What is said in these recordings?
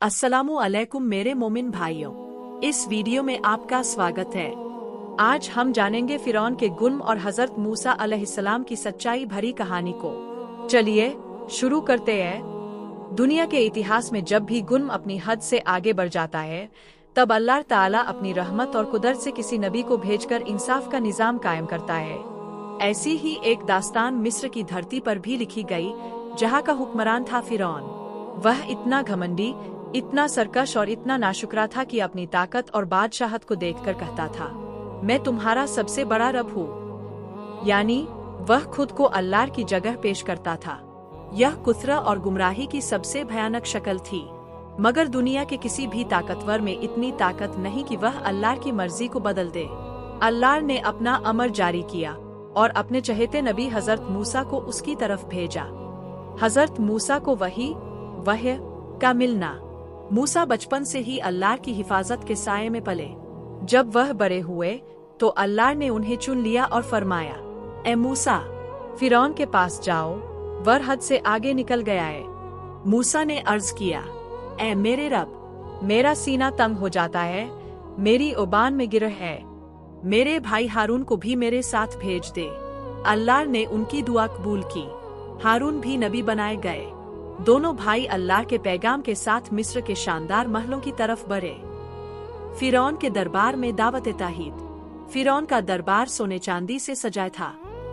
अस्सलामु अलैकुम मेरे मोमिन भाइयों, इस वीडियो में आपका स्वागत है। आज हम जानेंगे फिरौन के गुल्म और हजरत मूसा अलैहिस्सलाम की सच्चाई भरी कहानी को। चलिए शुरू करते हैं। दुनिया के इतिहास में जब भी गुल्म अपनी हद से आगे बढ़ जाता है, तब अल्लाह ताला अपनी रहमत और कुदरत से किसी नबी को भेजकर इंसाफ का निजाम कायम करता है। ऐसी ही एक दास्तान मिस्र की धरती पर भी लिखी गई, जहाँ का हुक्मरान था फिरौन। वह इतना घमंडी, इतना सरकश और इतना नाशुक्रा था कि अपनी ताकत और बादशाहत को देखकर कहता था, मैं तुम्हारा सबसे बड़ा रब हूँ। यानी वह खुद को अल्लाह की जगह पेश करता था। यह कुफर और गुमराही की सबसे भयानक शक्ल थी। मगर दुनिया के किसी भी ताकतवर में इतनी ताकत नहीं कि वह अल्लाह की मर्जी को बदल दे। अल्लाह ने अपना अमर जारी किया और अपने चहेते नबी हजरत मूसा को उसकी तरफ भेजा। हजरत मूसा को वही का मिलना। मूसा बचपन से ही अल्लाह की हिफाजत के साये में पले। जब वह बड़े हुए तो अल्लाह ने उन्हें चुन लिया और फरमाया, ए मूसा, फिरौन के पास जाओ, वह हद से आगे निकल गया है। मूसा ने अर्ज किया, ए मेरे रब, मेरा सीना तंग हो जाता है, मेरी उबान में गिरह है, मेरे भाई हारून को भी मेरे साथ भेज दे। अल्लाह ने उनकी दुआ कबूल की। हारून भी नबी बनाए गए। दोनों भाई अल्लाह के पैगाम के साथ मिस्र के शानदार महलों की तरफ बढ़े। फिरौन के दरबार में दावत ताहीद। फिरौन का दरबार सोने चांदी से सजा था।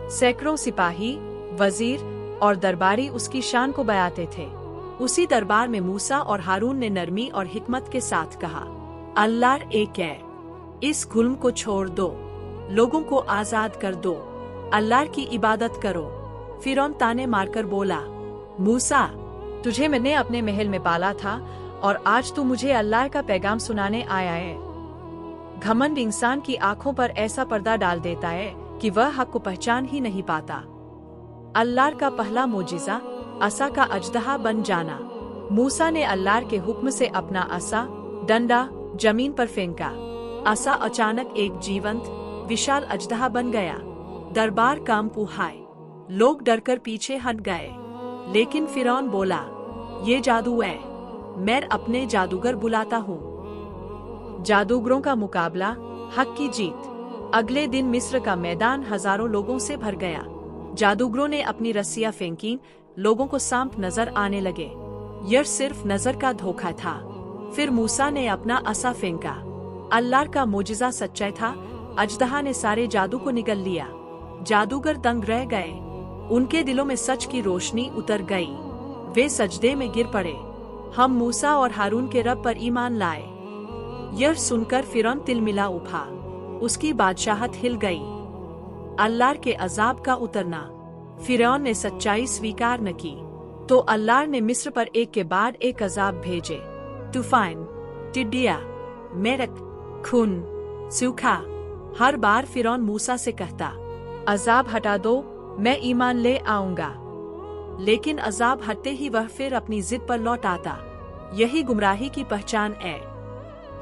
सैकड़ों सिपाही, वजीर और दरबारी उसकी शान को बयाते थे। उसी दरबार में मूसा और हारून ने नरमी और हिकमत के साथ कहा, अल्लाह एक है, इस गुल्म को छोड़ दो, लोगों को आजाद कर दो, अल्लाह की इबादत करो। फिरौन ताने मारकर बोला, मूसा, तुझे मैंने अपने महल में पाला था और आज तू मुझे अल्लाह का पैगाम सुनाने आया है। घमंड इंसान की आंखों पर ऐसा पर्दा डाल देता है कि वह हक को पहचान ही नहीं पाता। अल्लाह का पहला मोजिज़ा असा का अजदहा बन जाना। मूसा ने अल्लाह के हुक्म से अपना असा डंडा जमीन पर फेंका। असा अचानक एक जीवंत विशाल अजदहा बन गया। दरबार कांपू हाय, लोग डरकर पीछे हट गए। लेकिन फिरौन बोला, ये जादू है, मैं अपने जादूगर बुलाता हूँ। जादूगरों का मुकाबला, हक की जीत। अगले दिन मिस्र का मैदान हजारों लोगों से भर गया। जादूगरों ने अपनी रस्सियां फेंकी, लोगों को सांप नजर आने लगे। यह सिर्फ नजर का धोखा था। फिर मूसा ने अपना असा फेंका। अल्लाह का मोजिज़ा सच्चा था। अजदहा ने सारे जादू को निगल लिया। जादूगर दंग रह गए। उनके दिलों में सच की रोशनी उतर गई। वे सजदे में गिर पड़े। हम मूसा और हारून के रब पर ईमान लाए। यह सुनकर फिरौन तिलमिला उठा। उसकी बादशाहत हिल गई। अल्लाह के अजाब का उतरना। फिरौन ने सच्चाई स्वीकार न की तो अल्लाह ने मिस्र पर एक के बाद एक अजाब भेजे। तूफान, टिड्डियां, मेरठ, खून, सूखा। हर बार फिरौन मूसा से कहता, अजाब हटा दो, मैं ईमान ले आऊंगा। लेकिन अजाब हटते ही वह फिर अपनी जिद पर लौट आता। यही गुमराही की पहचान है।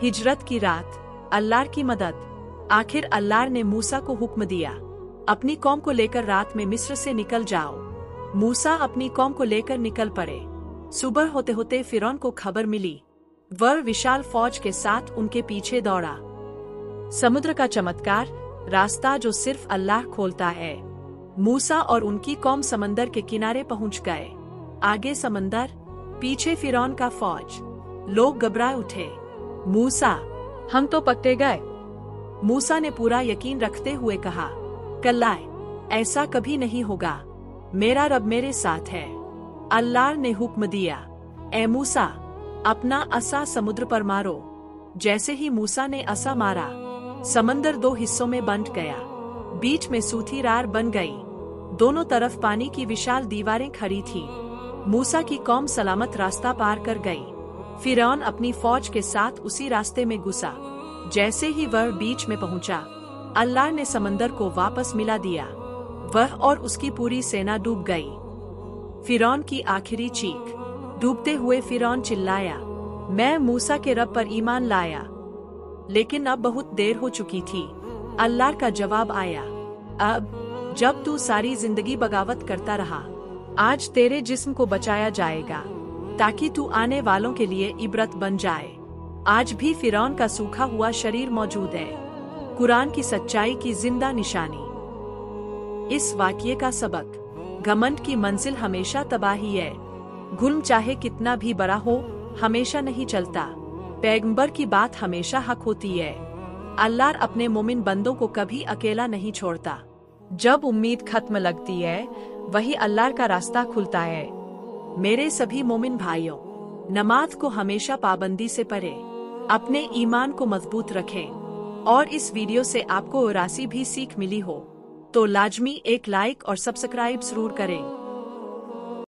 हिजरत की रात, अल्लाह की मदद। आखिर अल्लाह ने मूसा को हुक्म दिया, अपनी कौम को लेकर रात में मिस्र से निकल जाओ। मूसा अपनी कौम को लेकर निकल पड़े। सुबह होते होते फिरौन को खबर मिली। वह विशाल फौज के साथ उनके पीछे दौड़ा। समुद्र का चमत्कार, रास्ता जो सिर्फ अल्लाह खोलता है। मूसा और उनकी कौम समंदर के किनारे पहुंच गए। आगे समंदर, पीछे फिरौन का फौज। लोग घबरा उठे। मूसा, हम तो पकड़े गए। मूसा ने पूरा यकीन रखते हुए कहा, कल्ला, ऐसा कभी नहीं होगा, मेरा रब मेरे साथ है। अल्लाह ने हुक्म दिया, ए मूसा, अपना असा समुद्र पर मारो। जैसे ही मूसा ने असा मारा, समंदर दो हिस्सों में बंट गया। बीच में सूथी रार बन गई। दोनों तरफ पानी की विशाल दीवारें खड़ी थी। मूसा की कौम सलामत रास्ता पार कर गई। फिरौन अपनी फौज के साथ उसी रास्ते में घुसा। जैसे ही वह बीच में पहुंचा, अल्लाह ने समंदर को वापस मिला दिया। वह और उसकी पूरी सेना डूब गई। फिरौन की आखिरी चीख। डूबते हुए फिरौन चिल्लाया, मैं मूसा के रब पर ईमान लाया। लेकिन अब बहुत देर हो चुकी थी। अल्लाह का जवाब आया, अब जब तू सारी जिंदगी बगावत करता रहा, आज तेरे जिस्म को बचाया जाएगा। ताकि तू आने वालों के लिए इबरत बन जाए। आज भी फिरौन का सूखा हुआ शरीर मौजूद है, कुरान की सच्चाई की जिंदा निशानी। इस वाक़ये का सबक, घमंड की मंजिल हमेशा तबाही है। गुल्म चाहे कितना भी बड़ा हो, हमेशा नहीं चलता। पैगंबर की बात हमेशा हक होती है। अल्लाह अपने मोमिन बंदों को कभी अकेला नहीं छोड़ता। जब उम्मीद खत्म लगती है, वही अल्लाह का रास्ता खुलता है। मेरे सभी मोमिन भाइयों, नमाज को हमेशा पाबंदी से पढ़ें, अपने ईमान को मजबूत रखें, और इस वीडियो से आपको रासी भी सीख मिली हो तो लाजमी एक लाइक और सब्सक्राइब जरूर करें।